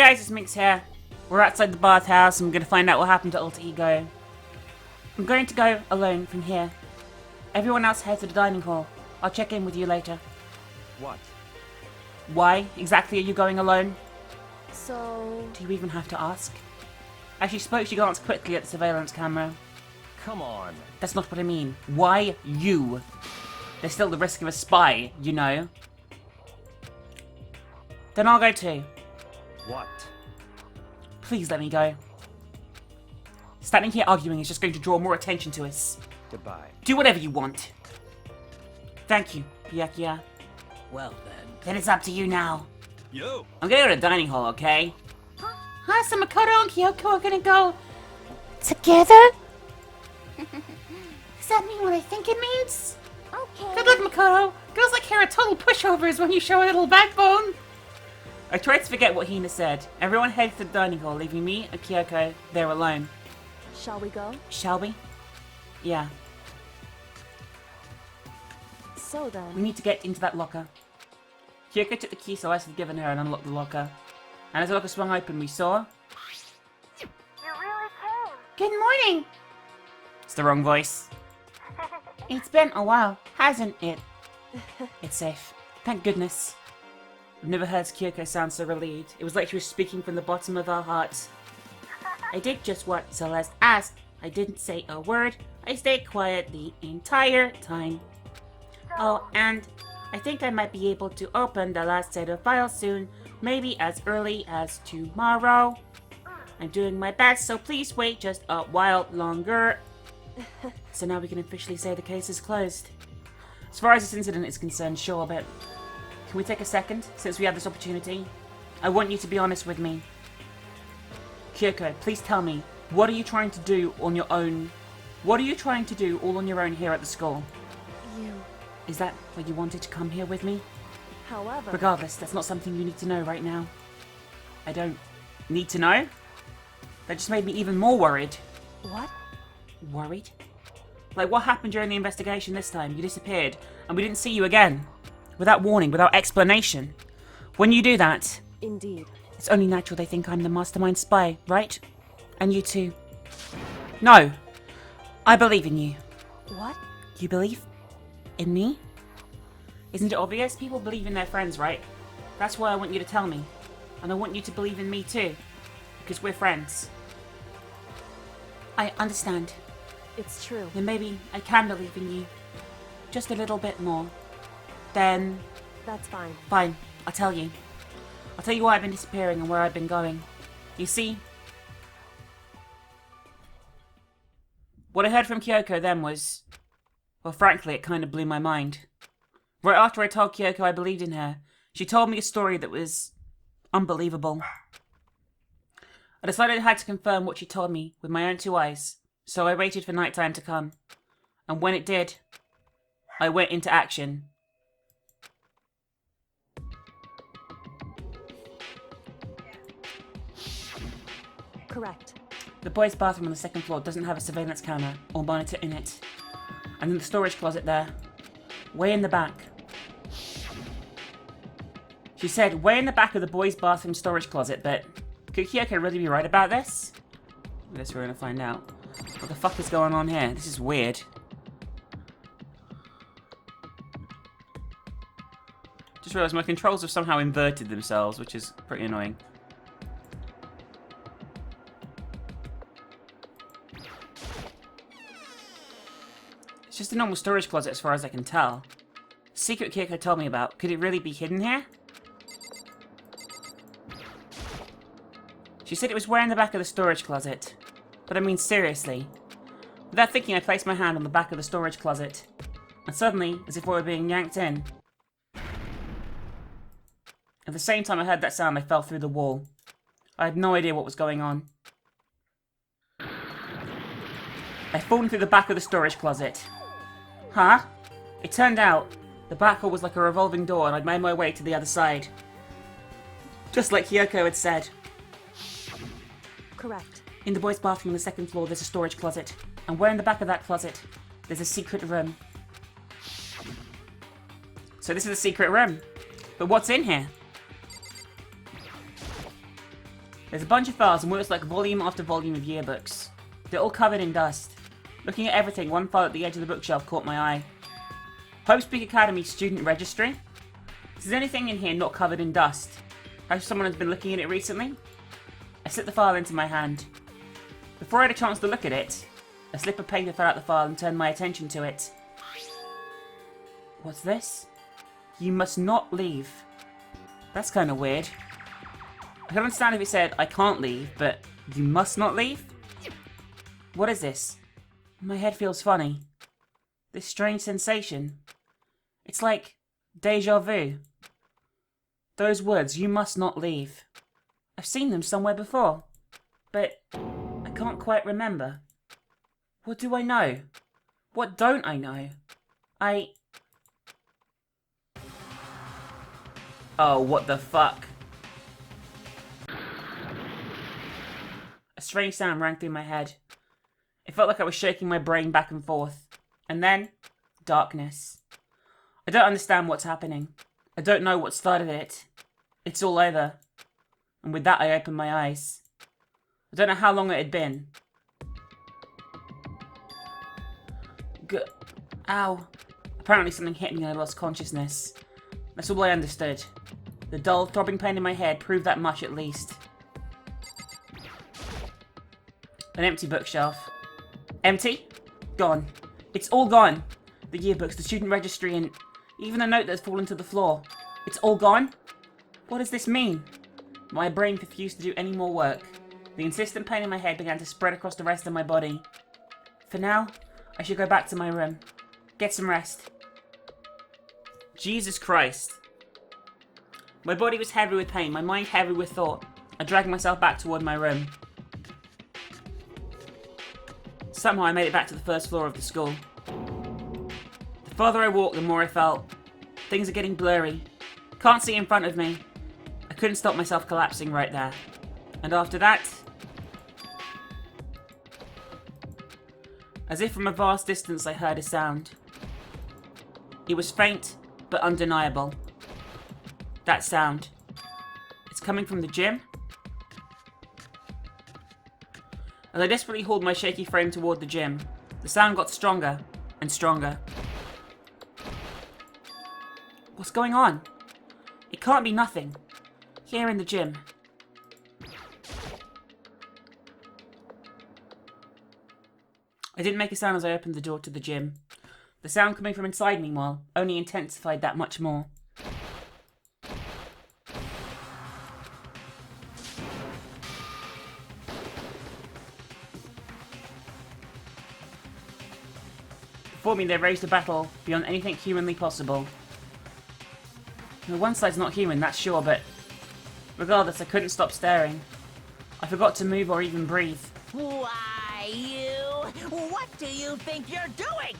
guys, it's Minx here. We're outside the bathhouse and we're going to find out what happened to Alter Ego. I'm going to go alone from here. Everyone else head to the dining hall. I'll check in with you later. What? Why exactly are you going alone? So... Do you even have to ask? As she spoke, she glanced quickly at the surveillance camera. Come on. That's not what I mean. Why you? There's still the risk of a spy, you know. Then I'll go too. What? Please let me go. Standing here arguing is just going to draw more attention to us. Goodbye. Do whatever you want. Thank you, Pyakia. Well Then it's up to you now. Yo! I'm gonna go to the dining hall, okay? Huh, so Makoto and Kyoko are gonna go... together? Does that mean what I think it means? Okay. Good luck, Makoto. Girls like her are total pushovers when you show a little backbone. I tried to forget what Hina said. Everyone headed to the dining hall, leaving me and Kyoko there alone. Shall we go? Shall we? Yeah. So We then... need to get into that locker. Kyoko took the key Celeste had given her and unlocked the locker. And as the locker swung open, we saw... You really came. Good morning! It's the wrong voice. It's been a while, hasn't it? It's safe. Thank goodness. I've never heard Kyoko sound so relieved. It was like she was speaking from the bottom of her heart. I did just what Celeste asked. I didn't say a word. I stayed quiet the entire time. Oh, and I think I might be able to open the last set of files soon. Maybe as early as tomorrow. I'm doing my best, so please wait just a while longer. So now we can officially say the case is closed. As far as this incident is concerned, sure, but... Can we take a second, since we have this opportunity? I want you to be honest with me. Kyoko, please tell me, what are you trying to do on your own? What are you trying to do all on your own here at the school? You... Is that why you wanted to come here with me? However... Regardless, that's not something you need to know right now. I don't need to know? That just made me even more worried. What? Worried? Like, what happened during the investigation this time? You disappeared, and we didn't see you again. Without warning, without explanation. When you do that, Indeed. it's only natural they think I'm the mastermind spy, right? And you too. No! I believe in you. What? You believe? In me? Isn't it obvious? People believe in their friends, right? That's why I want you to tell me. And I want you to believe in me too. Because we're friends. I understand. It's true. Then maybe I can believe in you. Just a little bit more. Then... That's fine. Fine, I'll tell you. I'll tell you why I've been disappearing and where I've been going. You see? What I heard from Kyoko then was... Well, frankly, it kind of blew my mind. Right after I told Kyoko I believed in her, she told me a story that was... unbelievable. I decided I had to confirm what she told me with my own two eyes, so I waited for nighttime to come. And when it did, I went into action. Correct. The boys' bathroom on the second floor doesn't have a surveillance camera or monitor in it. And then the storage closet there. Way in the back. She said way in the back of the boys' bathroom storage closet, but could Kyoko really be right about this? I guess we're gonna find out. What the fuck is going on here? This is weird. Just realised my controls have somehow inverted themselves, which is pretty annoying. It's just a normal storage closet as far as I can tell. Secret Kyoko told me about. Could it really be hidden here? She said it was way in the back of the storage closet. But I mean seriously. Without thinking, I placed my hand on the back of the storage closet. And suddenly, as if I were being yanked in. At the same time I heard that sound, I fell through the wall. I had no idea what was going on. I'd fallen through the back of the storage closet. Huh? It turned out, the back hall was like a revolving door and I'd made my way to the other side. Just like Kyoko had said. Correct. In the boys' bathroom on the second floor, there's a storage closet. And where in the back of that closet, there's a secret room. So this is a secret room. But what's in here? There's a bunch of files and works like volume after volume of yearbooks. They're all covered in dust. Looking at everything, one file at the edge of the bookshelf caught my eye. Hope Speak Academy Student Registry? Is there anything in here not covered in dust? Perhaps someone has been looking at it recently? I slipped the file into my hand. Before I had a chance to look at it, a slip of paper fell out the file and turned my attention to it. What's this? You must not leave. That's kind of weird. I can understand if it said, I can't leave, but you must not leave? What is this? My head feels funny. This strange sensation. It's like deja vu. Those words, you must not leave. I've seen them somewhere before, but I can't quite remember. What do I know? What don't I know? Oh, what the fuck? A strange sound rang through my head. It felt like I was shaking my brain back and forth. And then, darkness. I don't understand what's happening. I don't know what started it. It's all over. And with that, I opened my eyes. I don't know how long it had been. Ow. Apparently something hit me and I lost consciousness. That's all I understood. The dull, throbbing pain in my head proved that much at least. An empty bookshelf. Empty? Gone. It's all gone. The yearbooks, the student registry, and even the note that's fallen to the floor. It's all gone? What does this mean? My brain refused to do any more work. The insistent pain in my head began to spread across the rest of my body. For now, I should go back to my room. Get some rest. Jesus Christ. My body was heavy with pain, my mind heavy with thought. I dragged myself back toward my room. Somehow I made it back to the first floor of the school. The farther I walked, the more I felt. Things are getting blurry. Can't see in front of me. I couldn't stop myself collapsing right there. And after that... As if from a vast distance I heard a sound. It was faint, but undeniable. That sound. It's coming from the gym? As I desperately hauled my shaky frame toward the gym, the sound got stronger and stronger. What's going on? It can't be nothing. Here in the gym. I didn't make a sound as I opened the door to the gym. The sound coming from inside, meanwhile, only intensified that much more. Before me, they raised a battle beyond anything humanly possible. Now, one side's not human, that's sure, but regardless, I couldn't stop staring. I forgot to move or even breathe. Why, you? What do you think you're doing?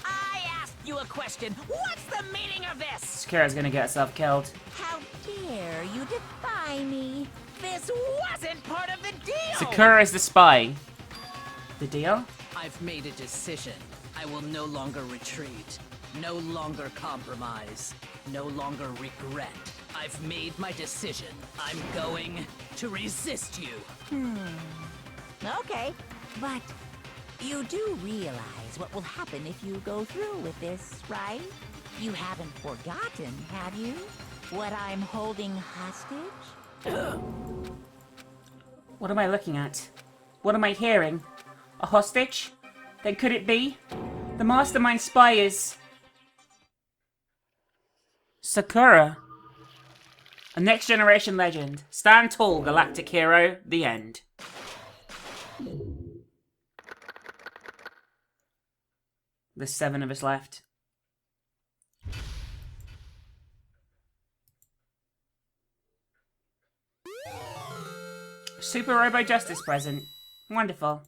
I asked you a question. What's the meaning of this? Sakura's gonna get herself killed. How dare you defy me? This wasn't part of the deal! Sakura is the spy. The deal? I've made a decision. I will no longer retreat, no longer compromise, no longer regret. I've made my decision. I'm going to resist you. Okay, but you do realize what will happen if you go through with this, right? You haven't forgotten, have you? What I'm holding hostage? What am I looking at? What am I hearing? A hostage? Then could it be? The mastermind spy is... Sakura. A next generation legend. Stand tall, galactic hero. The end. There's 7 of us left. Super Robo Justice present. Wonderful.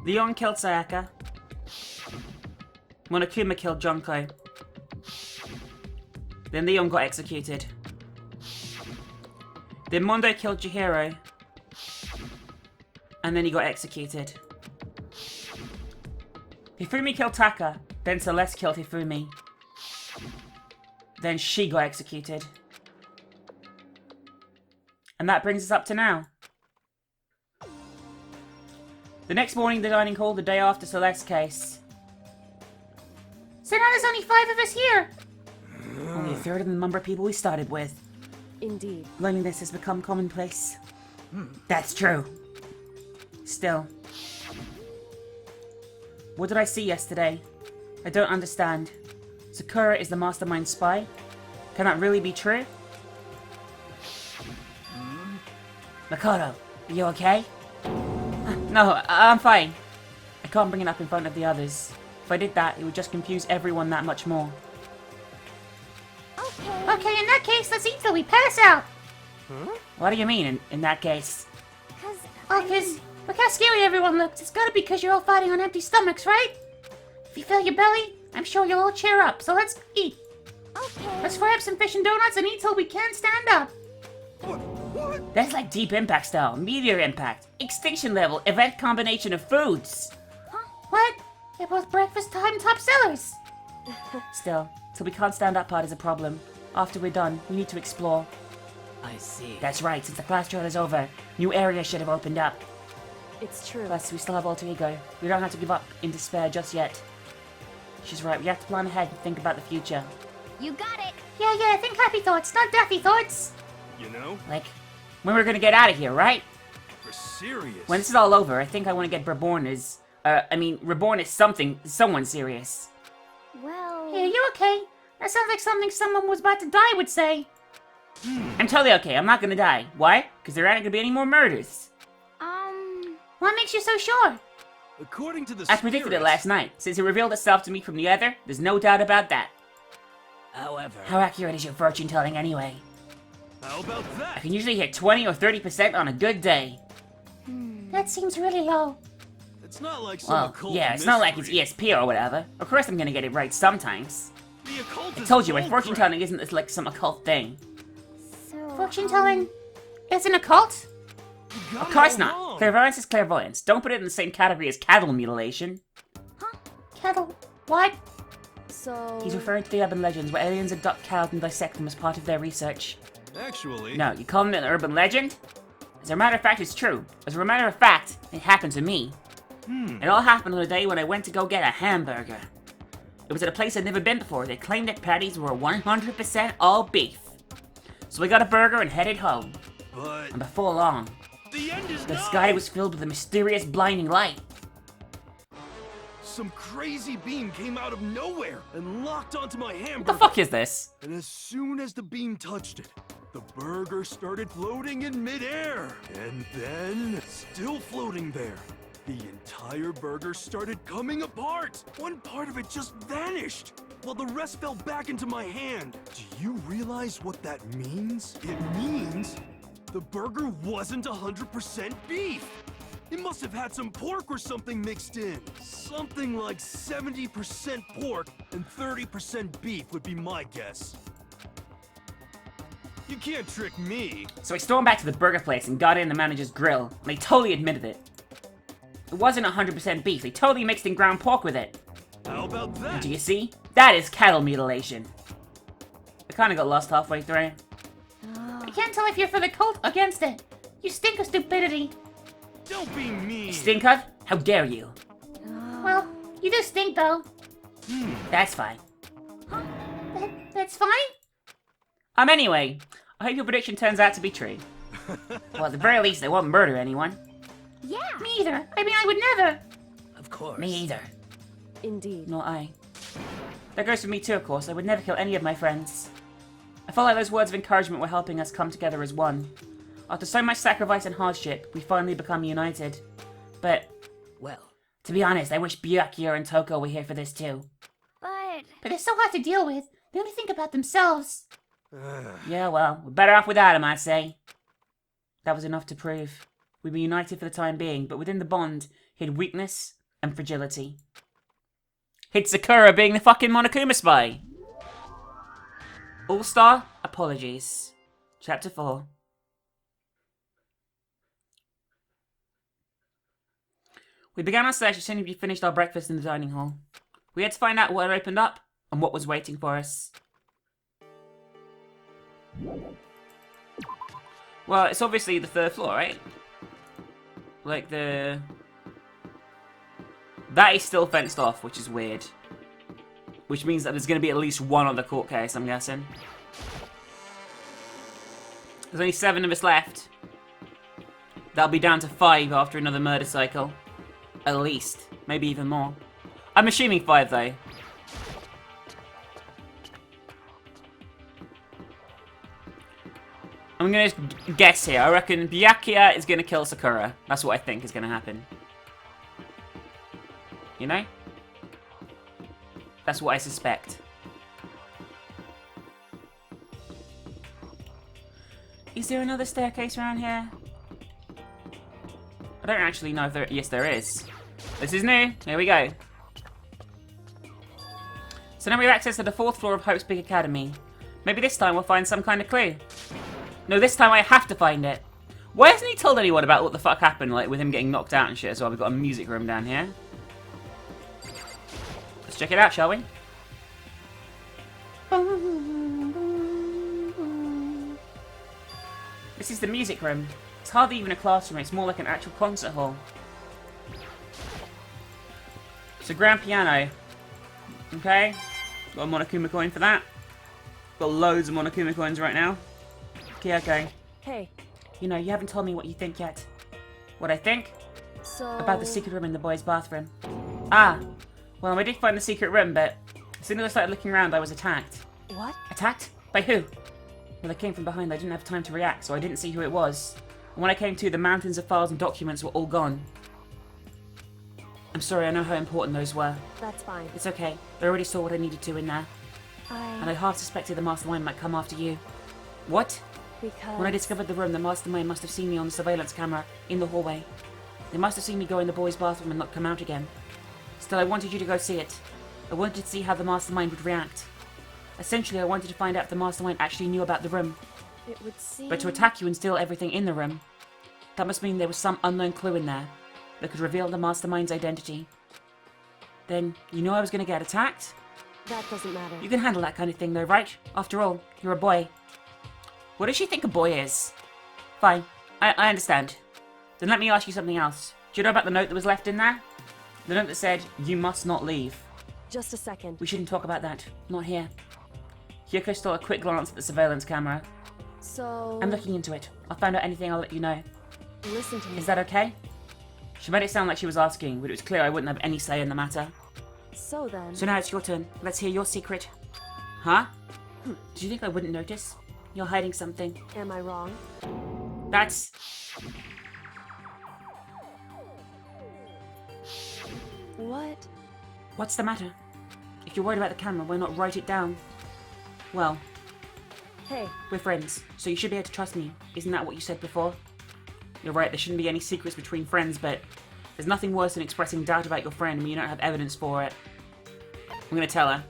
Leon killed Sayaka. Monokuma killed Junko. Then Leon got executed. Then Mondo killed Chihiro. And then he got executed. Hifumi killed Taka. Then Celeste killed Hifumi. Then she got executed. And that brings us up to now. The next morning in the dining hall, the day after Celeste's case. So now there's only 5 of us here. Only a third of the number of people we started with. Indeed. Loneliness has become commonplace. That's true. Still. What did I see yesterday? I don't understand. Sakura is the mastermind spy? Can that really be true? Makoto, are you okay? No, I'm fine. I can't bring it up in front of the others. If I did that, it would just confuse everyone that much more. Okay, in that case, let's eat till we pass out. What do you mean, in that case? Because look how scary everyone looks. It's gotta be because you're all fighting on empty stomachs, right? If you fill your belly, I'm sure you'll all cheer up. So let's eat. Okay. Let's fry up some fish and donuts and eat till we can't stand up. That's like Deep Impact style, Meteor Impact, Extinction level, event combination of foods. What? They're both breakfast time top sellers. Still, till we can't stand up part is a problem. After we're done, we need to explore. I see. That's right, since the class trial is over, new areas should have opened up. It's true. Plus, we still have Alter Ego. We don't have to give up in despair just yet. She's right, we have to plan ahead and think about the future. You got it. Yeah, think happy thoughts, not deathy thoughts. You know, Like, when we're gonna get out of here, right? for serious. When this is all over, I think I want to get reborn as... reborn as someone serious. Well... Hey, are you okay? That sounds like something someone was about to die would say. I'm totally okay, I'm not gonna die. Why? Because there aren't gonna be any more murders. What makes you so sure? According to the I predicted it spirits- last night. Since it revealed itself to me from the other, there's no doubt about that. However, How accurate is your fortune telling anyway? How about I that? can usually hit 20 or 30% on a good day. That seems really low. It's not like some Well, occult yeah, it's not like it's mystery. ESP or whatever. Of course I'm gonna get it right sometimes. The occult I is told you, my bull fortune crap. telling isn't like some occult thing. So... Fortune telling isn't a cult? You got Of it course all not. wrong. Clairvoyance is clairvoyance. Don't put it in the same category as cattle mutilation. Cattle. What? So... He's referring to the urban legends where aliens abduct cows and dissect them as part of their research. Actually, No, you call them an urban legend? As a matter of fact, it's true. As a matter of fact, it happened to me. It all happened on the day when I went to go get a hamburger. It was at a place I'd never been before. They claimed that patties were 100% all beef. So we got a burger and headed home. but And before long, the end is the nigh. sky was filled with a mysterious blinding light. Some crazy beam came out of nowhere and locked onto my hamburger. What the fuck is this? And as soon as the beam touched it, the burger started floating in midair. And then, still floating there, the entire burger started coming apart. One part of it just vanished, while the rest fell back into my hand. Do you realize what that means? It means the burger wasn't 100% beef. It must have had some pork or something mixed in. Something like 70% pork and 30% beef would be my guess. You can't trick me. So I stormed back to the burger place and got in the manager's grill, and they totally admitted it. It wasn't 100% beef, they totally mixed in ground pork with it. How about that? Do you see? That is cattle mutilation. I kinda got lost halfway through. I can't tell if you're for the cult or against it. You stink of stupidity. Don't be mean. Stink of? How dare you? Well, you do stink though. That's fine. That's fine? Anyway, I hope your prediction turns out to be true. Well, at the very least, they won't murder anyone. Yeah. Me either. I mean, I would never. of course. Me either. Indeed. Not I. That goes for me too, of course. I would never kill any of my friends. I felt like those words of encouragement were helping us come together as one. After so much sacrifice and hardship, we finally become united. But, Well, to be honest, I wish Byakuya and Toko were here for this too. But they're so hard to deal with. They only think about themselves. Yeah, well, we're better off without him, I say. That was enough to prove. We were united for the time being, but within the bond hid weakness and fragility. Hid Sakura being the fucking Monokuma spy. All-Star Apologies. Chapter 4. We began our search as soon as we finished our breakfast in the dining hall. We had to find out what had opened up and what was waiting for us. Well, it's obviously the 3rd floor, right? Like the... That is still fenced off, which is weird. Which means that there's going to be at least one other court case, I'm guessing. There's only 7 of us left. That'll be down to 5 after another murder cycle. At least. Maybe even more. I'm assuming 5, though. I'm going to guess here. I reckon Byakuya is going to kill Sakura. That's what I think is going to happen. You know? That's what I suspect. Is there another staircase around here? I don't actually know if there... Yes, there is. This is new. Here we go. So now we have access to the 4th floor of Hope's Big Academy. Maybe this time we'll find some kind of clue. No, this time I have to find it. Why hasn't he told anyone about what the fuck happened, like, with him getting knocked out and shit as well? We've got a music room down here. Let's check it out, shall we? This is the music room. It's hardly even a classroom, it's more like an actual concert hall. It's a grand piano. Okay. Got a Monokuma coin for that. Got loads of Monokuma coins right now. Okay. Hey, You know, you haven't told me what you think yet. What I think? so... About the secret room in the boys' bathroom. Ah. Well, I did find the secret room, but as soon as I started looking around, I was attacked. What? Attacked? By who? Well, I came from behind. I didn't have time to react, so I didn't see who it was. And when I came to, the mountains of files and documents were all gone. I'm sorry, I know how important those were. That's fine. It's okay. I already saw what I needed to in there. And I half suspected the mastermind might come after you. What? Because... When I discovered the room, the mastermind must have seen me on the surveillance camera in the hallway. They must have seen me go in the boys' bathroom and not come out again. Still, I wanted you to go see it. I wanted to see how the mastermind would react. Essentially, I wanted to find out if the mastermind actually knew about the room. It would seem... But to attack you and steal everything in the room, that must mean there was some unknown clue in there that could reveal the mastermind's identity. Then, you know I was going to get attacked? That doesn't matter. You can handle that kind of thing though, right? After all, you're a boy. What does she think a boy is? Fine, I understand. Then let me ask you something else. Do you know about the note that was left in there? The note that said, you must not leave. Just a second. We shouldn't talk about that. Not here. Hyoko stole a quick glance at the surveillance camera. So... I'm looking into it. I'll find out anything, I'll let you know. Listen to me. Is that okay? She made it sound like she was asking, but it was clear I wouldn't have any say in the matter. So then... So now it's your turn. Let's hear your secret. Huh? Do you think I wouldn't notice? You're hiding something. Am I wrong? That's... What? What's the matter? If you're worried about the camera, why not write it down? Well, Hey, we're friends, so you should be able to trust me. Isn't that what you said before? You're right, there shouldn't be any secrets between friends, but there's nothing worse than expressing doubt about your friend when you don't have evidence for it. I'm gonna tell her.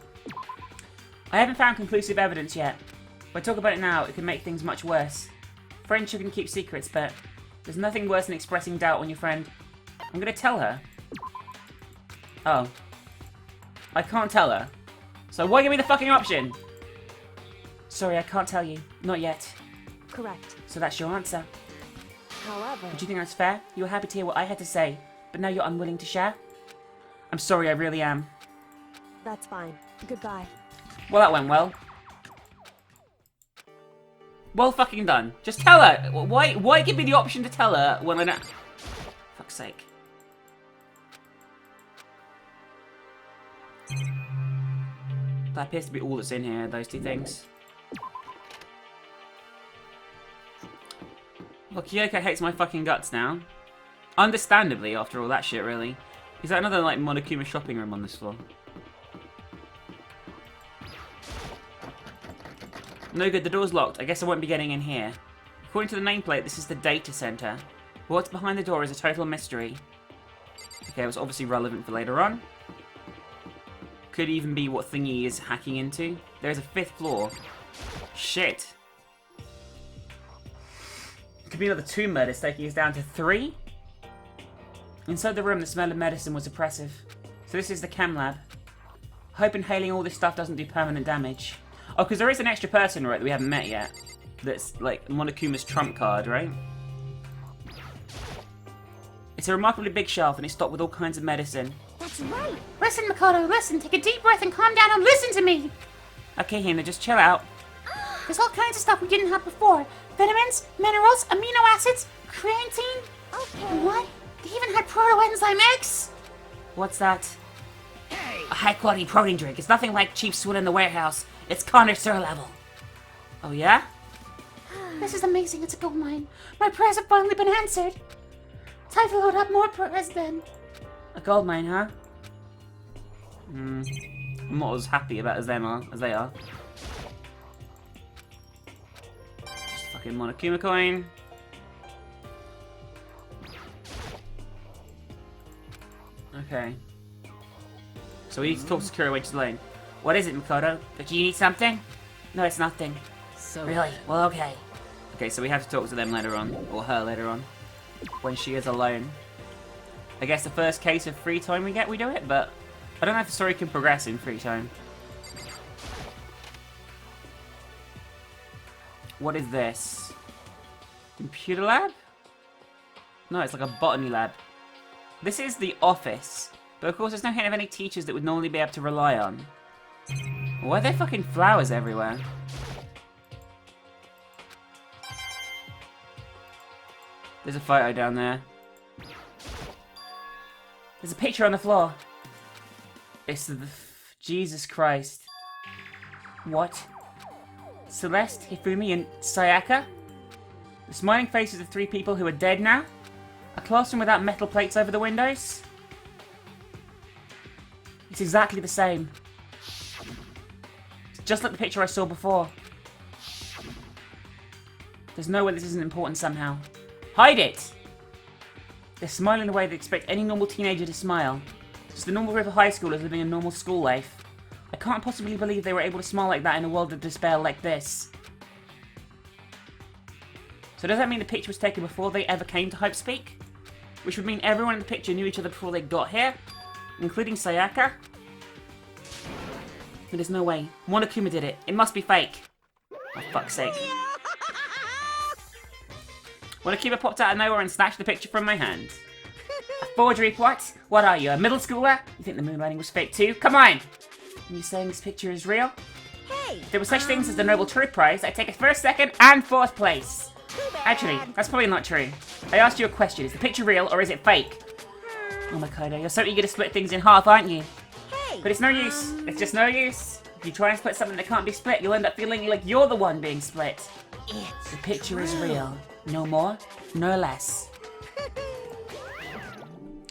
I haven't found conclusive evidence yet. If I talk about it now, it could make things much worse. Friends shouldn't keep secrets, but there's nothing worse than expressing doubt on your friend. I'm gonna tell her. Oh. I can't tell her. So why give me the fucking option? Sorry, I can't tell you. Not yet. correct. So that's your answer. However... Do you think that's fair? You were happy to hear what I had to say, but now you're unwilling to share? I'm sorry, I really am. That's fine. Goodbye. Well, that went well. Well fucking done. Just tell her. Why give me the option to tell her when I know... Fuck's sake. That appears to be all that's in here, those two things. Well, Kyoko hates my fucking guts now. Understandably, after all that shit, really. Is that another, like, Monokuma shopping room on this floor? No good, the door's locked. I guess I won't be getting in here. According to the nameplate, this is the data center. But what's behind the door is a total mystery. Okay, it was obviously relevant for later on. Could even be what Thingy is hacking into. There's a 5th floor. Shit. Could be another 2 murders, taking us down to 3. Inside the room, the smell of medicine was oppressive. So this is the chem lab. Hope inhaling all this stuff doesn't do permanent damage. Oh, because there is an extra person, right, that we haven't met yet. That's like Monokuma's trump card, right? It's a remarkably big shelf and it's stocked with all kinds of medicine. That's right. Listen, Makoto, listen. Take a deep breath and calm down and listen to me. Okay, Hina, just chill out. There's all kinds of stuff we didn't have before. Vitamins, minerals, amino acids, creatine. Okay. What? They even had protoenzyme X? What's that? A high-quality protein drink. It's nothing like cheap swill in the warehouse. It's connoisseur level. Oh, yeah? This is amazing. It's a gold mine. My prayers have finally been answered. Time to load up more prayers then. A gold mine, huh? I'm not as happy about as they are. Just fucking Monokuma coin. Okay. So we need to talk to Sakura when she's alone. What is it, Makoto? Do you need something? No, it's nothing. So Really? Well, okay. Okay, so we have to talk to them later on, or her later on, when she is alone. I guess the first case of free time we get, we do it, but I don't know if the story can progress in free time. What is this? Computer lab? No, it's like a botany lab. This is the office, but of course there's no hint of any teachers that would normally be able to rely on. Why are there fucking flowers everywhere? There's a photo down there. There's a picture on the floor. It's the... Jesus Christ. What? Celeste, Hifumi, and Sayaka? The smiling faces of 3 people who are dead now? A classroom without metal plates over the windows? It's exactly the same. It's just like the picture I saw before. There's no way this isn't important somehow. Hide it! They're smiling the way they expect any normal teenager to smile. Just the normal River High Schoolers living a normal school life. I can't possibly believe they were able to smile like that in a world of despair like this. So does that mean the picture was taken before they ever came to Hypespeak? Which would mean everyone in the picture knew each other before they got here? Including Sayaka? But there's no way. Monokuma did it. It must be fake. For fuck's sake. Monokuma popped out of nowhere and snatched the picture from my hand. A forgery, what? What are you, a middle schooler? You think the moon landing was fake too? Come on! Are you saying this picture is real? Hey! If there were such things as the Nobel Truth Prize, I'd take it first, second, and fourth place. Actually, that's probably not true. I asked you a question. Is the picture real or is it fake? Oh my god, you're so eager to split things in half, aren't you? Hey! But it's no use. It's just no use. If you try and split something that can't be split, you'll end up feeling like you're the one being split. The picture is real. No more, no less.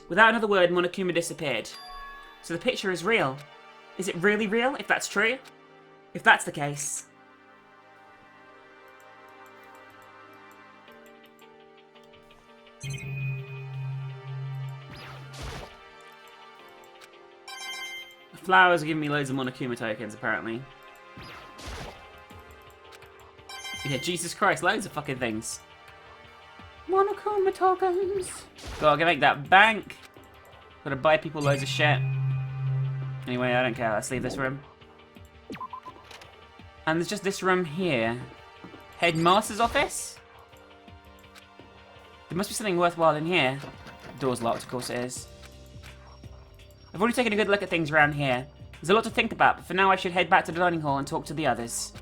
Without another word, Monokuma disappeared. So the picture is real. Is it really real, if that's true? If that's the case... The flowers are giving me loads of Monokuma tokens, apparently. Yeah, Jesus Christ, loads of fucking things. Monokuma tokens. Gotta make that bank. Gotta buy people loads of shit. Anyway, I don't care. Let's leave this room. And there's just this room here. Headmaster's office? There must be something worthwhile in here. Door's locked, of course it is. I've already taken a good look at things around here. There's a lot to think about, but for now I should head back to the dining hall and talk to the others.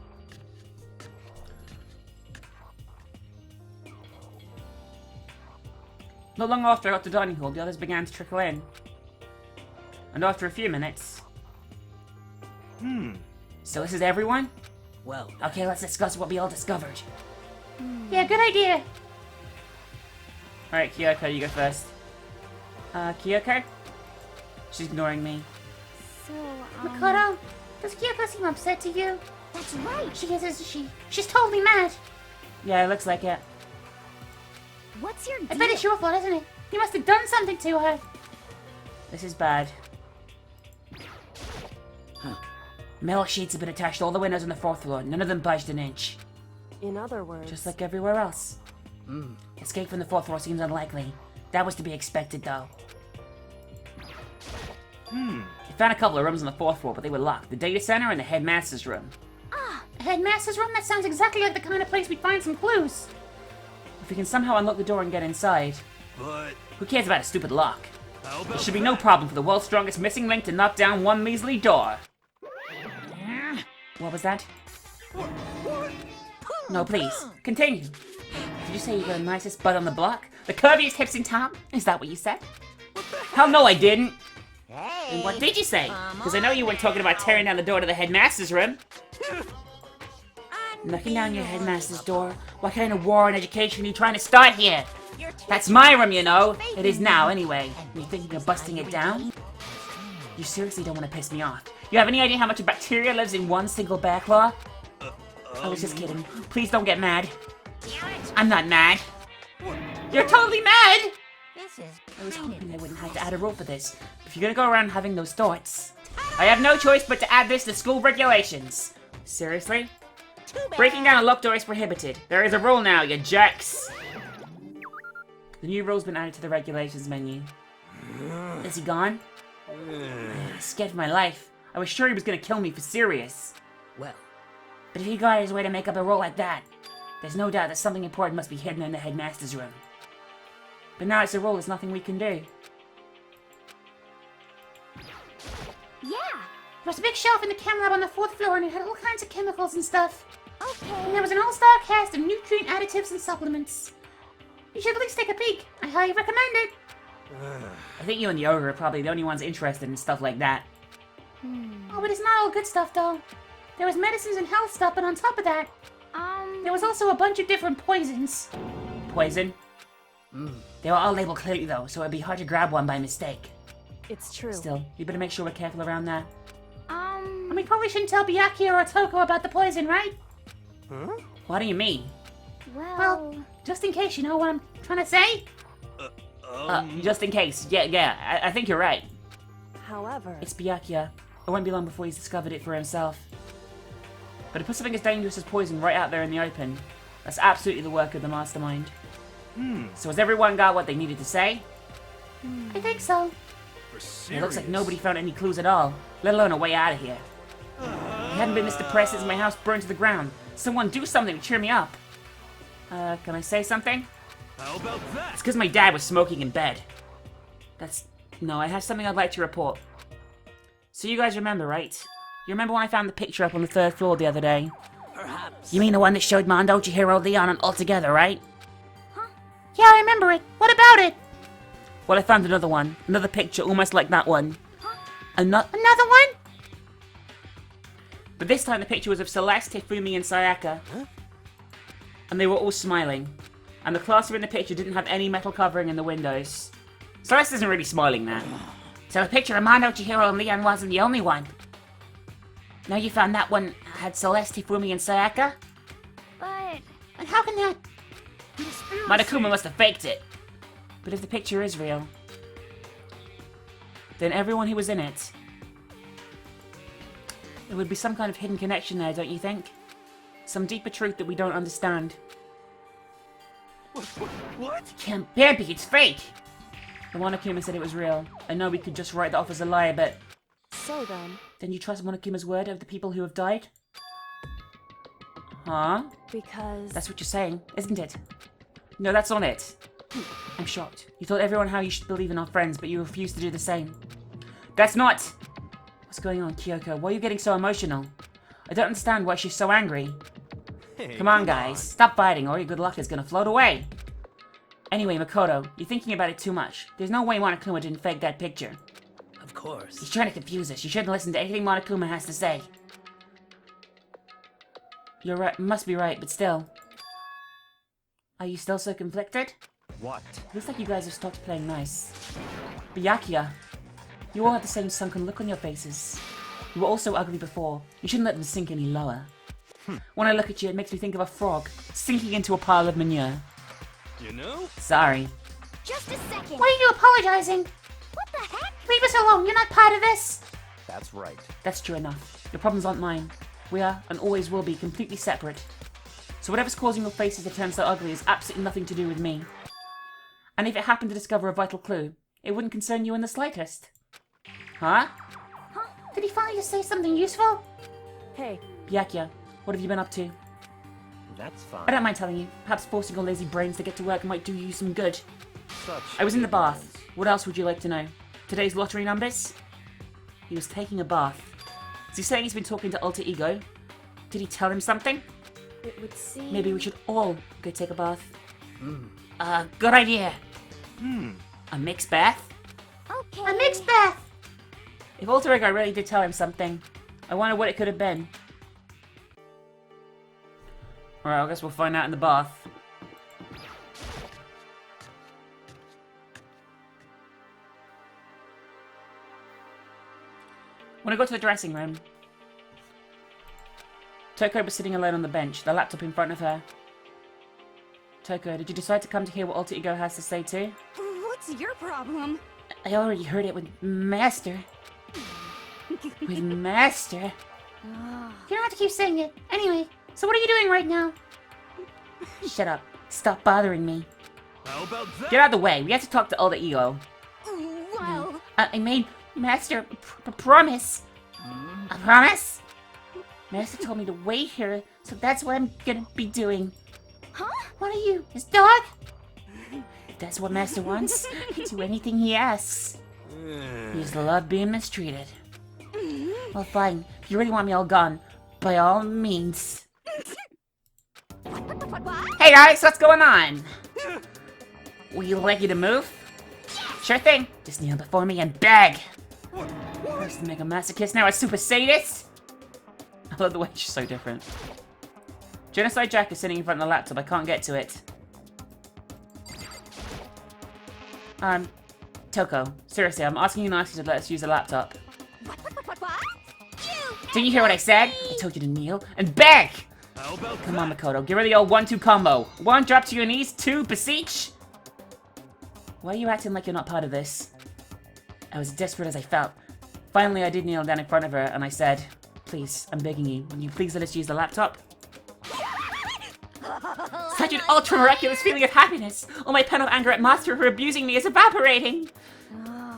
Not long after I got to the dining hall, the others began to trickle in. And after a few minutes... So this is everyone? Well, Okay, let's discuss what we all discovered. Yeah, good idea. Alright, Kyoko, you go first. Kyoko? She's ignoring me. So, Makoto, does Kyoko seem upset to you? that's right. She is, isn't she? She's totally mad. Yeah, it looks like it. What's your I deal? bet it's your fault, isn't it? You must have done something to her. This is bad. Metal sheets have been attached to all the windows on the 4th floor. None of them budged an inch. In other words, Just like everywhere else. Escape from the 4th floor seems unlikely. That was to be expected, though. If Found a couple of rooms on the 4th floor, but they were locked. The data center and the headmaster's room. Ah, a headmaster's room? That sounds exactly like the kind of place we'd find some clues. If we can somehow unlock the door and get inside. But Who cares about a stupid lock? how about There should be no problem for the world's strongest missing link to knock down one measly door. What was that? What? No, please. Continue. Did you say you got the nicest butt on the block? The curviest hips in town? Is that what you said? Hell no, I didn't. Hey. And what did you say? Because I know you weren't talking about tearing down the door to the headmaster's room. Knocking down your headmaster's door? What kind of war on education are you trying to start here? That's my room, you know. It is now, anyway. Are you thinking of busting it down? You seriously don't want to piss me off. You have any idea how much bacteria lives in one single bear claw? I was just kidding. Please don't get mad. I'm not mad. You're totally mad! This is I was kind hoping of I wouldn't have to add a rule for this. If you're gonna go around having those thoughts, I have no choice but to add this to school regulations. Seriously? too bad. Breaking down a locked door is prohibited. There is a rule now, you jerks. The new rule's been added to the regulations menu. Is he gone? Scared for my life. I was sure he was gonna kill me for serious. Well, But if he got his way to make up a rule like that, there's no doubt that something important must be hidden in the headmaster's room. But now it's a rule, there's nothing we can do. Yeah. There was a big shelf in the chem lab on the 4th floor, and it had all kinds of chemicals and stuff. And Okay. there was an all-star cast of nutrient additives and supplements. You should at least take a peek. I highly recommend it. I think you and the ogre are probably the only ones interested in stuff like that. Oh, but it's not all good stuff, though. There was medicines and health stuff, but on top of that, there was also a bunch of different poisons. Poison? They were all labeled clearly though, so it'd be hard to grab one by mistake. It's true. Still, you better make sure we're careful around there. And we probably shouldn't tell Byakuya or Toko about the poison, right? What do you mean? Well, just in case, you know what I'm trying to say? Just in case. Yeah, I think you're right. However, It's Byakuya. It won't be long before he's discovered it for himself. But to put something as dangerous as poison right out there in the open, that's absolutely the work of the mastermind. So has everyone got what they needed to say? I think so. For serious? It looks like nobody found any clues at all, let alone a way out of here. I hadn't been this depressed since my house burned to the ground. Someone do something to cheer me up. Can I say something? How about that? It's because my dad was smoking in bed. No, I have something I'd like to report. So you guys remember, right? You remember when I found the picture up on the 3rd floor the other day? perhaps. You mean the one that showed Mondo, Chihiro, Leon, and all together, right? Yeah, I remember it. What about it? Well, I found another one. Another picture almost like that one. Another one? But this time the picture was of Celeste, Hifumi, and Sayaka. And they were all smiling. And the classroom in the picture didn't have any metal covering in the windows. Celeste isn't really smiling now. So the picture of Mondo, Chihiro, and Leon wasn't the only one. Now you found that one had Celeste, Hifumi, and Sayaka? But how can that... Monokuma must have faked it. But if the picture is real, then everyone who was in it, there would be some kind of hidden connection there, don't you think? Some deeper truth that we don't understand. What? Can't be, it's fake! The Monokuma said it was real. I know we could just write that off as a lie, but so then, you trust Monokuma's word of the people who have died? Huh? because That's what you're saying, isn't it? No, that's on it. I'm shocked. You told everyone how you should believe in our friends, but you refused to do the same. That's not... What's going on, Kyoko? Why are you getting so emotional? I don't understand why she's so angry. Hey, Come on, guys. Stop fighting, or your good luck is gonna float away. Anyway, Makoto, you're thinking about it too much. There's no way Monokuma didn't fake that picture. Of course. He's trying to confuse us. You shouldn't listen to anything Monokuma has to say. You're right. Must be right, but still. Are you still so conflicted? What? Looks like you guys have stopped playing nice. Byakuya, you all have the same sunken look on your faces. You were also ugly before. You shouldn't let them sink any lower. When I look at you, it makes me think of a frog sinking into a pile of manure. You know? Sorry. just a second. Why are you apologizing? What the heck? Leave us alone. You're not part of this. That's right. That's true enough. Your problems aren't mine. We are, and always will be, completely separate. So whatever's causing your faces to turn so ugly has absolutely nothing to do with me. And if it happened to discover a vital clue, it wouldn't concern you in the slightest. Huh? Did he finally just say something useful? Hey, Byakuya, what have you been up to? That's fine. I don't mind telling you. Perhaps forcing your lazy brains to get to work might do you some good. Such I was in the good bath. ones. What else would you like to know? Today's lottery numbers? He was taking a bath. Is he saying he's been talking to Alter Ego? Did he tell him something? it would seem... Maybe we should all go take a bath. Good idea. A mixed bath? Okay. A mixed bath! If Alter Ego really did tell him something, I wonder what it could have been. Alright, I guess we'll find out in the bath. When I got to the dressing room, Toko was sitting alone on the bench, the laptop in front of her. Toko, did you decide to come to hear what Alter Ego has to say too? What's your problem? I already heard it with Master. With Master. You don't have to keep saying it. Anyway, so what are you doing right now? Shut up. Stop bothering me. How about that? Get out of the way. We have to talk to Alter Ego. Well, I made Master a promise. A promise? Master told me to wait here, so that's what I'm gonna be doing. huh? What are you, his dog? If that's what Master wants, I'll do anything he asks. He just love being mistreated. Well, fine. If you really want me all gone, by all means. What? Hey guys, what's going on? Would you like you to move? Sure thing. Just kneel before me and beg. First make a masochist, now a super sadist. I love the way she's so different. Genocide Jack is sitting in front of the laptop. I can't get to it. Toko, seriously, I'm asking you nicely to let us use the laptop. What? Didn't you hear what I said? I told you to kneel and beg! How about Come on, Makoto, give her the old 1-2 combo. 1, drop to your knees. 2, beseech. Why are you acting like you're not part of this? I was desperate as I felt. Finally, I did kneel down in front of her and I said, please, I'm begging you, will you please let us use the laptop? Such an ultra-miraculous feeling of happiness! All my pen of anger at Master for abusing me is evaporating!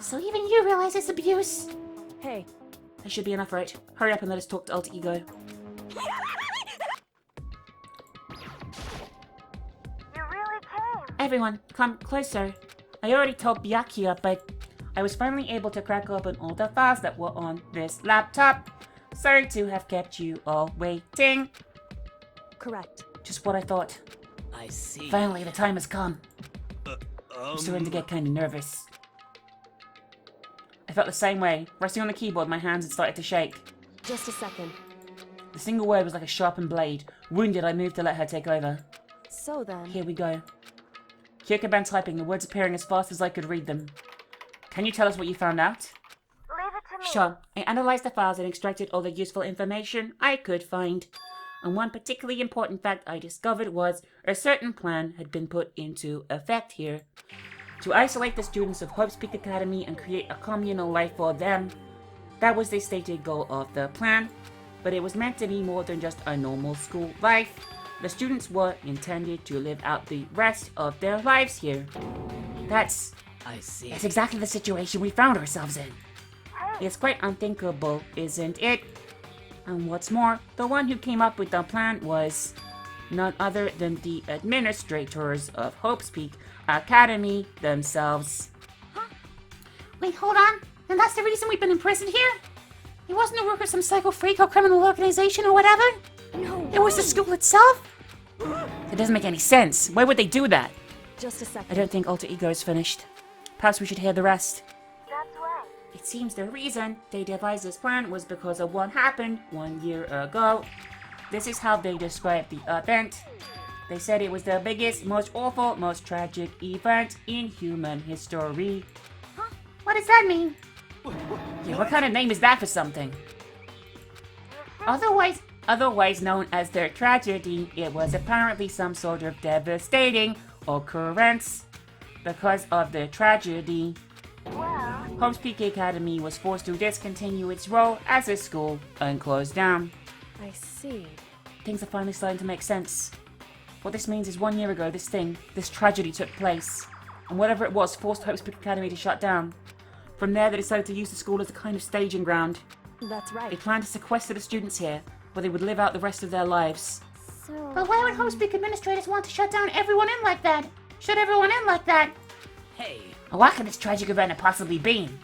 So even you realize it's abuse? Hey, That should be enough, right? Hurry up and let us talk to Alter Ego. Everyone, come closer. I already told Byakuya, but I was finally able to crack open all the files that were on this laptop. Sorry to have kept you all waiting. correct. Just what I thought. I see. Finally, the time has come. I'm starting to get kind of nervous. I felt the same way. Resting on the keyboard, my hands had started to shake. Just a second. The single word was like a sharpened blade. Wounded, I moved to let her take over. So then... Here we go. Kyoko began typing, the words appearing as fast as I could read them. Can you tell us what you found out? Leave it to me. Sure. I analyzed the files and extracted all the useful information I could find. And one particularly important fact I discovered was a certain plan had been put into effect here. To isolate the students of Hope's Peak Academy and create a communal life for them. That was the stated goal of the plan. But it was meant to be more than just a normal school life. The students were intended to live out the rest of their lives here. That's I see. exactly the situation we found ourselves in. It's quite unthinkable, isn't it? And what's more, the one who came up with the plan was none other than the administrators of Hope's Peak Academy themselves. Wait, hold on. And that's the reason we've been imprisoned here? He wasn't a worker of some psycho freak or criminal organization or whatever? No, It was the school itself? It doesn't make any sense. Why would they do that? just a I second. don't think Alter Ego is finished. Perhaps we should hear the rest. That's right. It seems the reason they devised this plan was because of what happened 1 year ago. This is how they described the event. They said it was the biggest, most awful, most tragic event in human history. What does that mean? Yeah, what kind of name is that for something? Otherwise known as their tragedy, it was apparently some sort of devastating occurrence. Because of the tragedy, Hope's Peak Academy was forced to discontinue its role as a school and close down. I see. Things are finally starting to make sense. What this means is 1 year ago, this tragedy took place. And whatever it was, forced Hope's Peak Academy to shut down. From there, they decided to use the school as a kind of staging ground. That's They right. planned to sequester the students here, where they would live out the rest of their lives. So. But why would Homepeak administrators want to shut down everyone in like that? Shut everyone in like that? Hey, What could this tragic event have possibly been?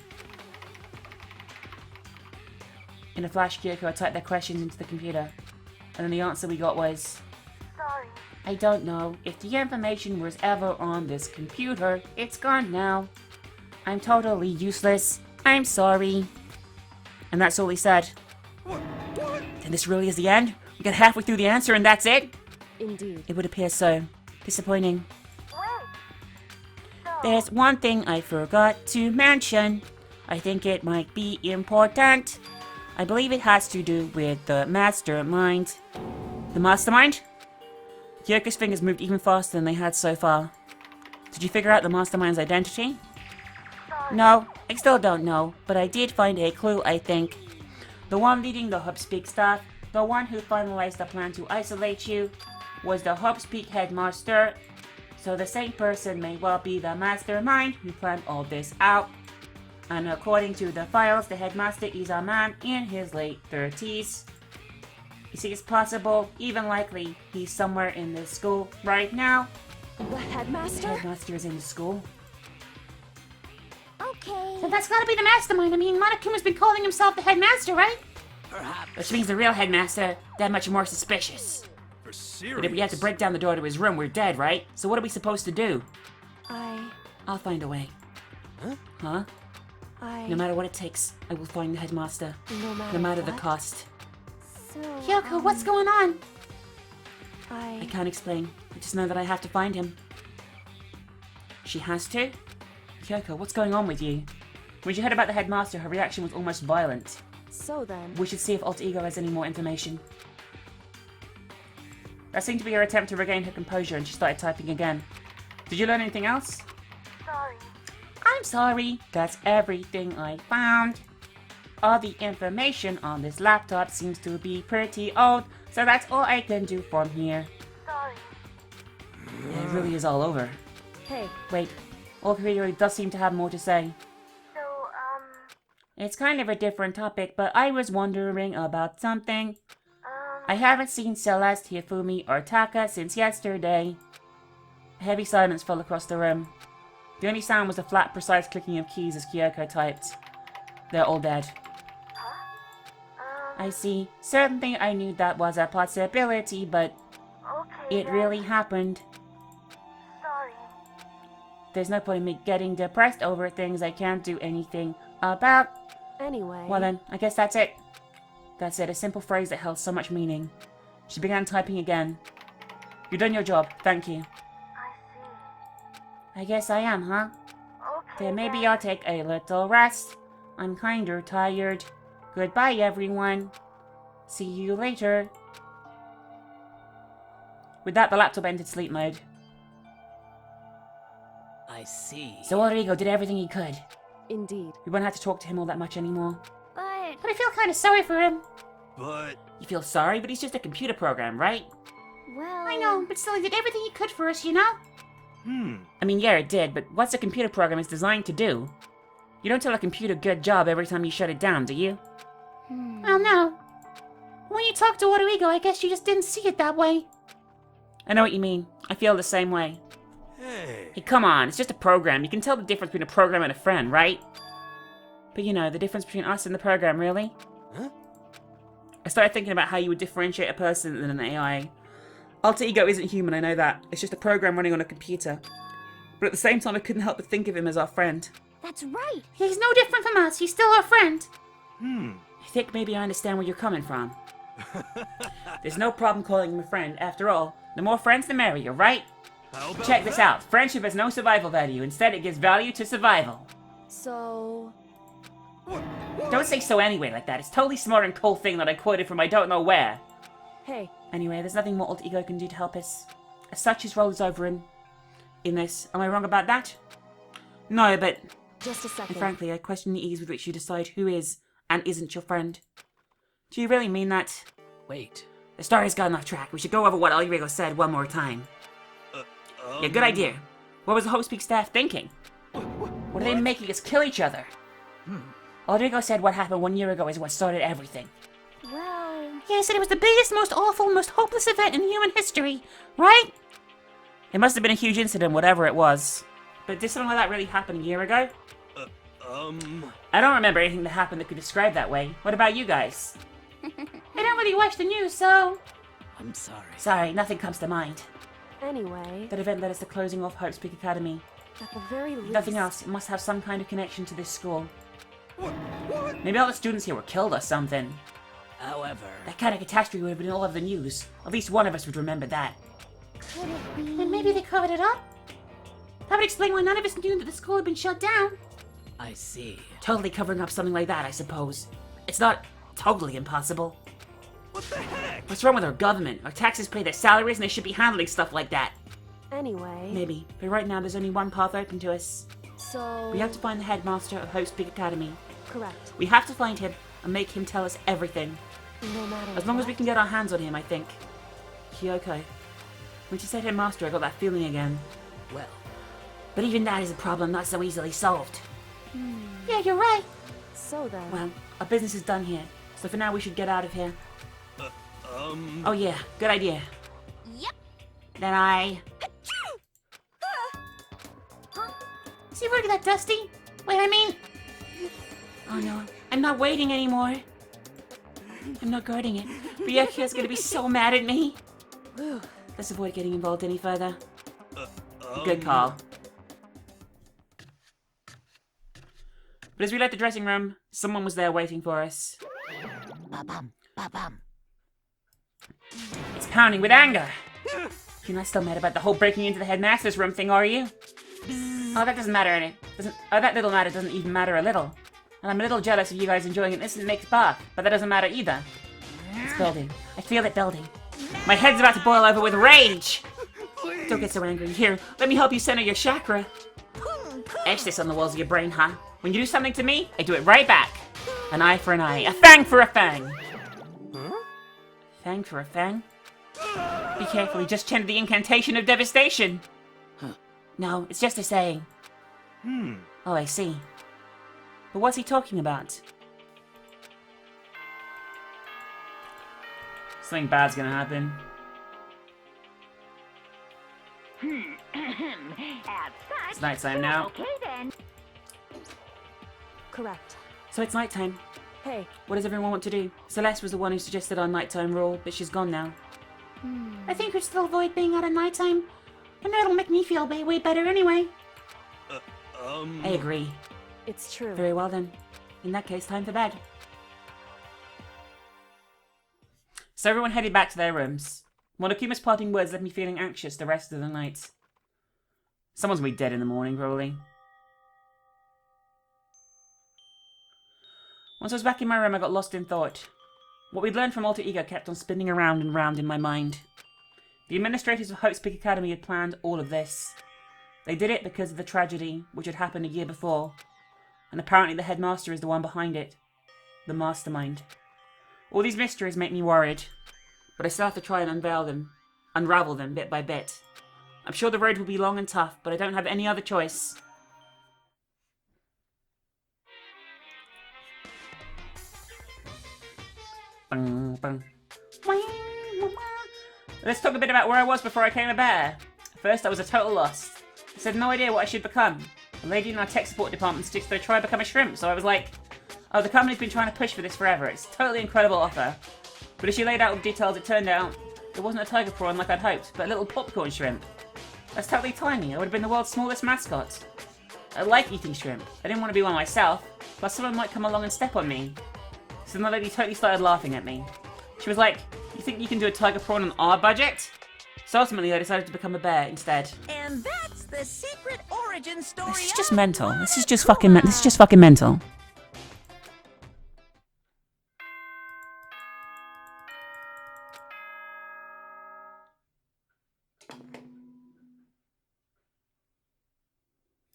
In a flash, Kyoko typed their questions into the computer, and then the answer we got was, Sorry. I don't know. If the information was ever on this computer, it's gone now. I'm totally useless. I'm sorry. And that's all he said. And this really is the end? We got halfway through the answer and that's it? Indeed. It would appear so. Disappointing. Wait. So, There's one thing I forgot to mention. I think it might be important. I believe it has to do with the mastermind. The mastermind? Kyoko's fingers moved even faster than they had so far. Did you figure out the mastermind's identity? sorry. No, I still don't know, but I did find a clue, I think. The one leading the Hubspeak staff, the one who finalized the plan to isolate you, was the Hubspeak headmaster. So the same person may well be the mastermind who planned all this out. And according to the files, the headmaster is a man in his late 30s. You see, it's possible, even likely, he's somewhere in this school right now. The The headmaster? headmaster is in the school. Okay. So that's gotta be the mastermind. I mean, Monokuma's been calling himself the headmaster, right? perhaps. Which means the real headmaster, that much more suspicious. For serious. But if we have to break down the door to his room, we're dead, right? So what are we supposed to do? I'll find a way. Huh? No matter what it takes, I will find the headmaster. No matter the what? cost. So, Kyoko, what's going on? I can't explain. I just know that I have to find him. She has to? Kyoko, what's going on with you? When she heard about the headmaster, her reaction was almost violent. So then. We should see if Alter Ego has any more information. That seemed to be her attempt to regain her composure, and she started typing again. Did you learn anything else? Sorry. I'm sorry. That's everything I found. All the information on this laptop seems to be pretty old, so that's all I can do from here. Sorry. It really is all over. Hey, Wait, Alter Ego does seem to have more to say. So, It's kind of a different topic, but I was wondering about something. I haven't seen Celeste, Hifumi, or Taka since yesterday. A heavy silence fell across the room. The only sound was the flat, precise clicking of keys as Kyoko typed. They're all dead. I see. Certainly I knew that was a possibility, but okay. it then. really happened. Sorry. There's no point in me getting depressed over things I can't do anything about. anyway. Well then, I guess that's it. That's it, a simple phrase that held so much meaning. She began typing again. You've done your job, thank you. I see. I guess I am, huh? Okay. Then maybe then. I'll take a little rest. I'm kinda tired. Goodbye, everyone. See you later. With that, the laptop entered sleep mode. I see. So Alter Ego did everything he could. Indeed. We won't have to talk to him all that much anymore. But I feel kind of sorry for him. But You feel sorry, but he's just a computer program, right? Well. I know, but still, he did everything he could for us, you know? I mean, yeah, it did, but what's a computer program is designed to do? You don't tell a computer good job every time you shut it down, do you? Well, no. When you talk to Alter Ego, I guess you just didn't see it that way. I know what you mean. I feel the same way. hey, Hey, come on, it's just a program. You can tell the difference between a program and a friend, right? But you know, the difference between us and the program, really? Huh? I started thinking about how you would differentiate a person and an AI. Alter Ego isn't human, I know that. It's just a program running on a computer. But at the same time, I couldn't help but think of him as our friend. That's right. He's no different from us. He's still our friend. I think maybe I understand where you're coming from. There's no problem calling him a friend. After all, the more friends, the merrier, right? how about Check this that? out. Friendship has no survival value. Instead, it gives value to survival. So. Don't say so anyway like that. It's totally smart and cool thing that I quoted from I don't know where. Hey, Anyway, there's nothing more Alter Ego can do to help us. As such, his role is over in this. Am I wrong about that? No, but just a second. frankly, I question the ease with which you decide who is and isn't your friend. Do you really mean that? Wait. The story's gotten off track. We should go over what Alter Ego said one more time. Yeah, good idea. What was the Hopespeak staff thinking? What are they making us kill each other? Rodrigo said what happened 1 year ago is what started everything. Well, Yeah, he said it was the biggest, most awful, most hopeless event in human history, right? It must have been a huge incident, whatever it was. But did something like that really happen a year ago? I don't remember anything that happened that could describe that way. What about you guys? I don't really watch the news, so... I'm sorry. Sorry, nothing comes to mind. anyway, That event led us to closing off Hope's Peak Academy. at the very least... Nothing else. It must have some kind of connection to this school. Maybe all the students here were killed or something. However, That kind of catastrophe would have been all over the news. At least one of us would remember that. Could it be... And maybe they covered it up? That would explain why none of us knew that the school had been shut down. I see. Totally covering up something like that, I suppose. It's not totally impossible. What the heck? What's wrong with our government? Our taxes pay their salaries and they should be handling stuff like that. Anyway, Maybe. But right now there's only one path open to us. so... We have to find the headmaster of Hope's Peak Academy. Correct. We have to find him and make him tell us everything. No matter As long as we what. can get our hands on him, I think. Kyoko. When she said headmaster, I got that feeling again. Well, But even that is a problem not so easily solved. Yeah, you're right. So then... Well, our business is done here. So for now we should get out of here. Oh yeah, good idea. Yep. Then I... Is he really that dusty? Wait, I mean... Oh no, I'm not waiting anymore. I'm not guarding it. Ryuki's gonna be so mad at me. Let's avoid getting involved any further. Good call. But as we left the dressing room, someone was there waiting for us. Ba-bum, ba-bum. It's pounding with anger. You're not still mad about the whole breaking into the headmaster's room thing, are you? Oh, that doesn't matter any. That little matter doesn't even matter a little. And I'm a little jealous of you guys enjoying an instant mixed bath, but that doesn't matter either. It's building. I feel it building. My head's about to boil over with rage. Don't get so angry. Here, let me help you center your chakra. Etch this on the walls of your brain, huh? When you do something to me, I do it right back. An eye for an eye, a fang for a fang. Fang for a fang? Be careful, he just chanted the incantation of devastation. No, it's just a saying. Oh, I see. But what's he talking about? Something bad's gonna happen. It's nighttime now. Okay then. Correct. So it's nighttime. Hey, What does everyone want to do? Celeste was the one who suggested our nighttime rule, but she's gone now. I think we'd still avoid being out at nighttime. I know it'll make me feel way better anyway. I agree. it's true. Very well then. In that case, time for bed. So everyone headed back to their rooms. Monokuma's parting words left me feeling anxious the rest of the night. Someone's gonna be dead in the morning, probably. Once I was back in my room, I got lost in thought. What we'd learned from Alter Ego kept on spinning around and round in my mind. The administrators of Hope's Peak Academy had planned all of this. They did it because of the tragedy which had happened a year before. And apparently the headmaster is the one behind it. The mastermind. All these mysteries make me worried. But I still have to try and unravel them bit by bit. I'm sure the road will be long and tough, but I don't have any other choice. Bang, bang. Let's talk a bit about where I was before I became a bear. First, I was a total lost. I had no idea what I should become. A lady in our tech support department suggested I try to become a shrimp, so I was like, oh, the company's been trying to push for this forever. It's a totally incredible offer. But as she laid out the details, it turned out it wasn't a tiger prawn like I'd hoped, but a little popcorn shrimp. That's totally tiny. I would have been the world's smallest mascot. I like eating shrimp. I didn't want to be one myself, plus someone might come along and step on me. So the lady totally started laughing at me. She was like, you think you can do a tiger prawn on our budget? So ultimately I decided to become a bear instead. And that's the secret origin story. This is just of mental. This is just Monokuma. fucking mental.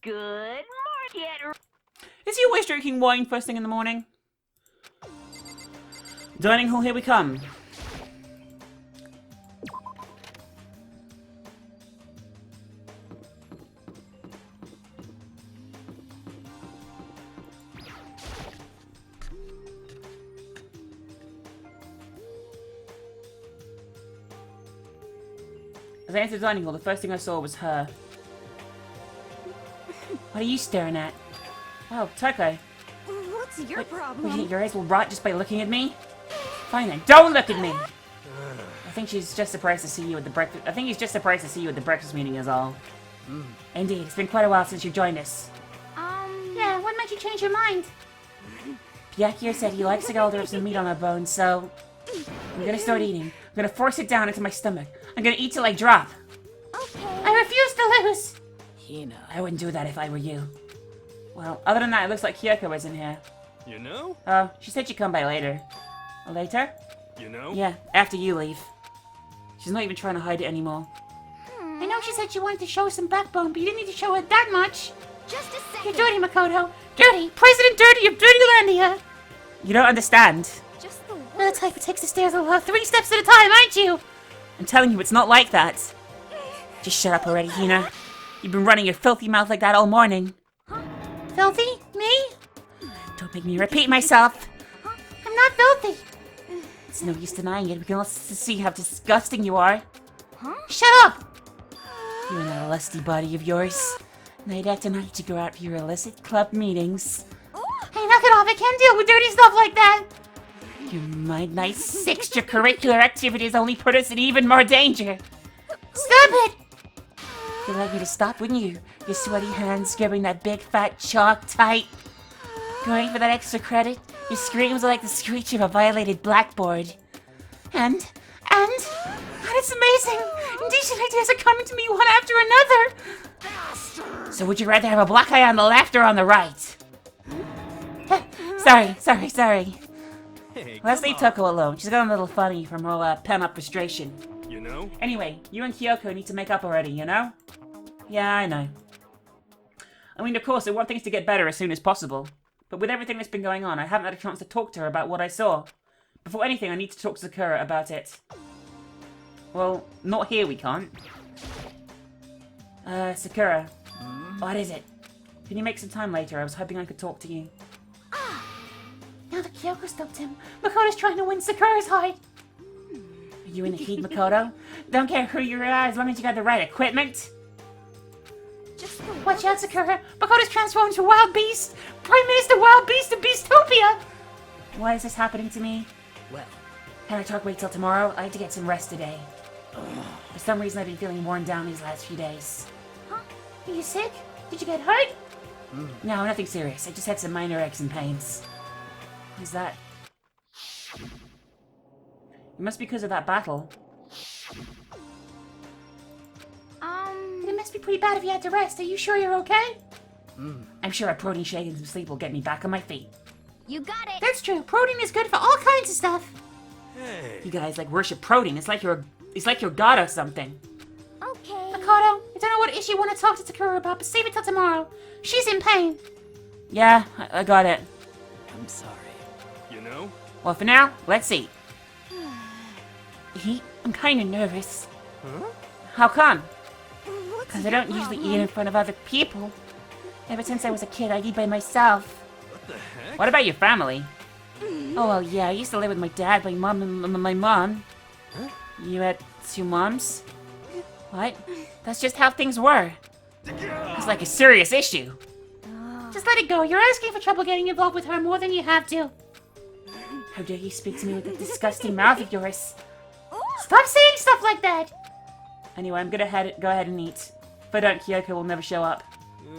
Good morning. Is he always drinking wine first thing in the morning? Dining hall, here we come. As I entered the dining hall, the first thing I saw was her. What are you staring at? Oh, Toko. What's your Wait, problem? your eyes will rot just by looking at me? Fine then, don't look at me! I think she's just surprised to see you at the breakfast. I think he's just surprised to see you at the breakfast meeting is all. Indeed, it's been quite a while since you joined us. Yeah, what made you change your mind? Byakuya said he likes to go have some meat on our bones, so I'm gonna start eating. I'm gonna force it down into my stomach. I'm gonna eat till I drop. I refuse to lose. Hina. I wouldn't do that if I were you. Well, other than that, it looks like Kyoko is in here. You know? Oh, she said she'd come by later. Later? You know? Yeah, after you leave. She's not even trying to hide it anymore. I know she said she wanted to show some backbone, but you didn't need to show her that much. Just a You're second. dirty, Makoto. Dirty. President Dirty of Dirtylandia. You don't understand. Just the You're the type who takes the stairs 3 steps at a time, aren't you? I'm telling you, it's not like that. Just shut up already, Hina. You've been running your filthy mouth like that all morning. Filthy? Me? Don't make me repeat myself. I'm not filthy. It's no use denying it. We can all see how disgusting you are. Shut up. You and that lusty body of yours. Night after night you go out for your illicit club meetings. Hey, knock it off. I can't deal with dirty stuff like that. Your nice extracurricular activities only put us in even more danger. Stop it. You'd like me to stop, wouldn't you? Your sweaty hands grabbing that big fat chalk tight. Going for that extra credit. Your screams are like the screech of a violated blackboard. And it's amazing. Indecent ideas are coming to me one after another. So would you rather have a black eye on the left or on the right? Sorry. Hey, Let's come leave on. Toko alone. She's gotten a little funny from her pent-up frustration. You know? Anyway, you and Kyoko need to make up already, you know? Yeah, I know. I mean, of course, I want things to get better as soon as possible. But with everything that's been going on, I haven't had a chance to talk to her about what I saw. Before anything, I need to talk to Sakura about it. Well, not here we can't. Sakura. What is it? Can you make some time later? I was hoping I could talk to you. Now that Kyoko stopped him, Makoto's trying to win Sakura's heart. Are you in the heat, Makoto? Don't care who you are as long as you got the right equipment. Just the Watch out, Sakura. Makoto's transformed into a wild beast. Prime Minister Wild Beast of Beastopia. Why is this happening to me? Well, Can I wait till tomorrow? I have to get some rest today. For some reason, I've been feeling worn down these last few days. Are you sick? Did you get hurt? No, nothing serious. I just had some minor aches and pains. What's that? It must be because of that battle. It must be pretty bad if you had to rest. Are you sure you're okay? I'm sure a protein shake and some sleep will get me back on my feet. You got it. That's true. Protein is good for all kinds of stuff. Hey. You guys like worship protein. It's like you're god or something. Okay. Makoto, I don't know what issue you want to talk to Sakura about, but save it till tomorrow. She's in pain. Yeah, I got it. I'm sorry. You know? Well, for now, let's eat. Eat? I'm kind of nervous. Huh? How come? What's Because I your don't usually problem? eat in front of other people. Ever since I was a kid, I eat by myself. What the heck? What about your family? Oh, well, yeah, I used to live with my dad, my mom, and my mom. Huh? You had 2 moms? What? That's just how things were. It's like a serious issue. Just let it go. You're asking for trouble getting involved with her more than you have to. How dare you speak to me with that disgusting mouth of yours? Stop saying stuff like that. Anyway, I'm gonna go ahead and eat. If I don't, Kyoko will never show up.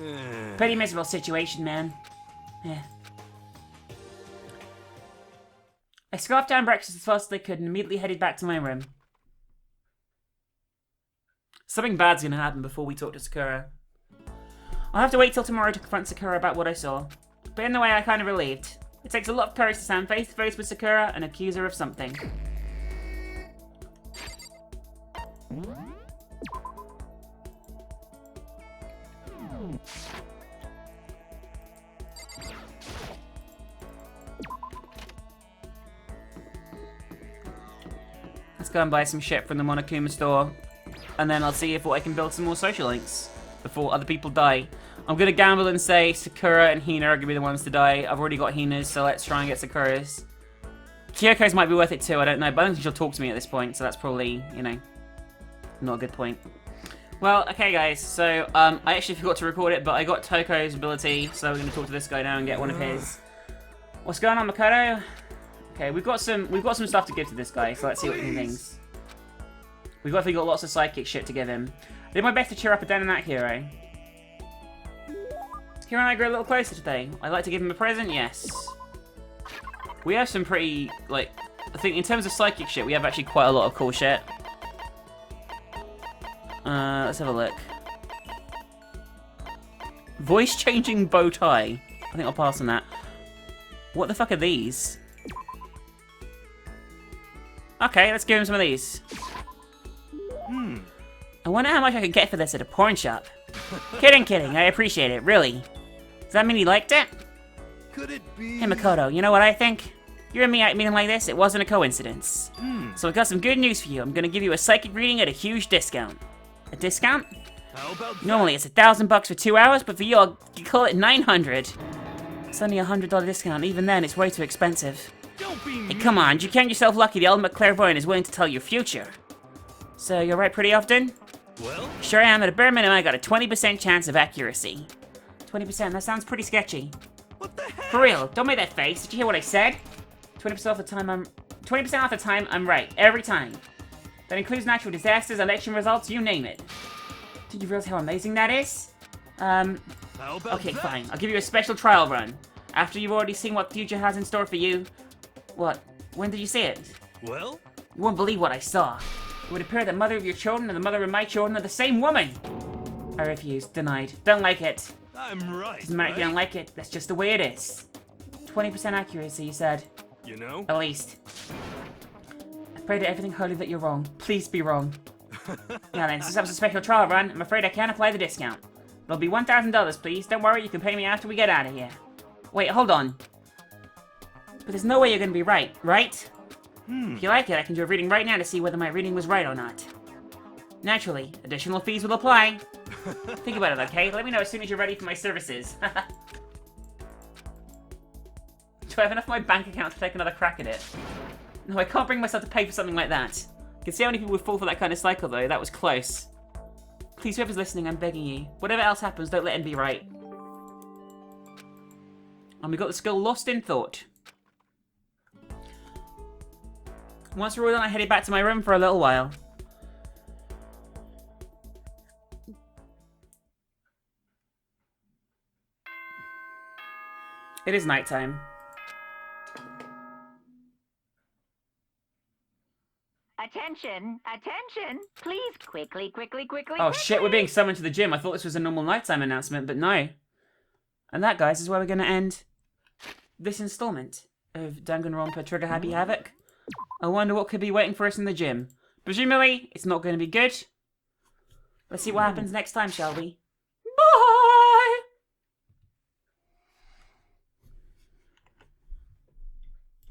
Eh. Pretty miserable situation, man. Yeah. I scarfed down breakfast as fast as I could and immediately headed back to my room. Something bad's gonna happen before we talk to Sakura. I'll have to wait till tomorrow to confront Sakura about what I saw. But in a way, I'm kind of relieved. It takes a lot of courage to stand face to face with Sakura and accuse her of something. Let's go and buy some shit from the Monokuma store. And then I'll see if I can build some more social links before other people die. I'm gonna gamble and say Sakura and Hina are gonna be the ones to die. I've already got Hina's, so let's try and get Sakura's. Kyoko's might be worth it too, I don't know, but I don't think she'll talk to me at this point, so that's probably, you know, not a good point. Well, okay guys, so I actually forgot to record it, but I got Toko's ability, so we're going to talk to this guy now and get one of his. What's going on, Makoto? Okay, we've got some stuff to give to this guy, so let's see what he thinks. We've definitely got lots of psychic shit to give him. I did my best to cheer up and down in that hero. Hero and I grew a little closer today. I'd like to give him a present, yes. We have some pretty, like, I think in terms of psychic shit, we have actually quite a lot of cool shit. Let's have a look. Voice changing bow tie. I think I'll pass on that. What the fuck are these? Okay, let's give him some of these. I wonder how much I could get for this at a porn shop. Kidding, I appreciate it, really. Does that mean he liked it? Could it be? Hey Makoto, you know what I think? You and me at a meeting like this, it wasn't a coincidence. So I got some good news for you. I'm gonna give you a psychic reading at a huge discount. A discount? How about that? Normally it's $1,000 for 2 hours, but for you I'll call it $900. It's only a $100 discount, even then it's way too expensive. Don't be Hey, mean. come on, you count yourself lucky the ultimate clairvoyant is willing to tell your future. So, you're right pretty often? Well, Sure I am, at a bare minimum I got a 20% chance of accuracy. 20%, that sounds pretty sketchy. what the heck? For real, don't make that face, did you hear what I said? 20% off the time I'm right, every time. That includes natural disasters, election results, you name it. Did you realize how amazing that is? How about Okay, that? fine. I'll give you a special trial run. After you've already seen what the future has in store for you. What? When did you see it? Well, You won't believe what I saw. It would appear that the mother of your children and the mother of my children are the same woman. I refuse. Denied. Don't like it. I'm right. Doesn't matter if you don't like it. That's just the way it is. 20% accuracy, you said. You know? At least. I pray to everything holy that you're wrong. Please be wrong. Now then, since that was a special trial run, I'm afraid I can't apply the discount. It'll be $1,000, please. Don't worry, you can pay me after we get out of here. Wait, hold on. But there's no way you're gonna be right, right? If you like it, I can do a reading right now to see whether my reading was right or not. Naturally, additional fees will apply. Think about it, okay? Let me know as soon as you're ready for my services. Do I have enough in my bank account to take another crack at it? No, I can't bring myself to pay for something like that. I can see how many people would fall for that kind of cycle, though. That was close. Please, whoever's listening, I'm begging you. Whatever else happens, don't let him be right. And we got the skill Lost in Thought. Once we're all done, I headed back to my room for a little while. It is nighttime. Attention, attention! Please, quickly. Oh shit, we're being summoned to the gym. I thought this was a normal nighttime announcement, but no. And that, guys, is where we're going to end this installment of Danganronpa Trigger Happy Havoc. I wonder what could be waiting for us in the gym. Presumably, it's not going to be good. Let's see what happens next time, shall we?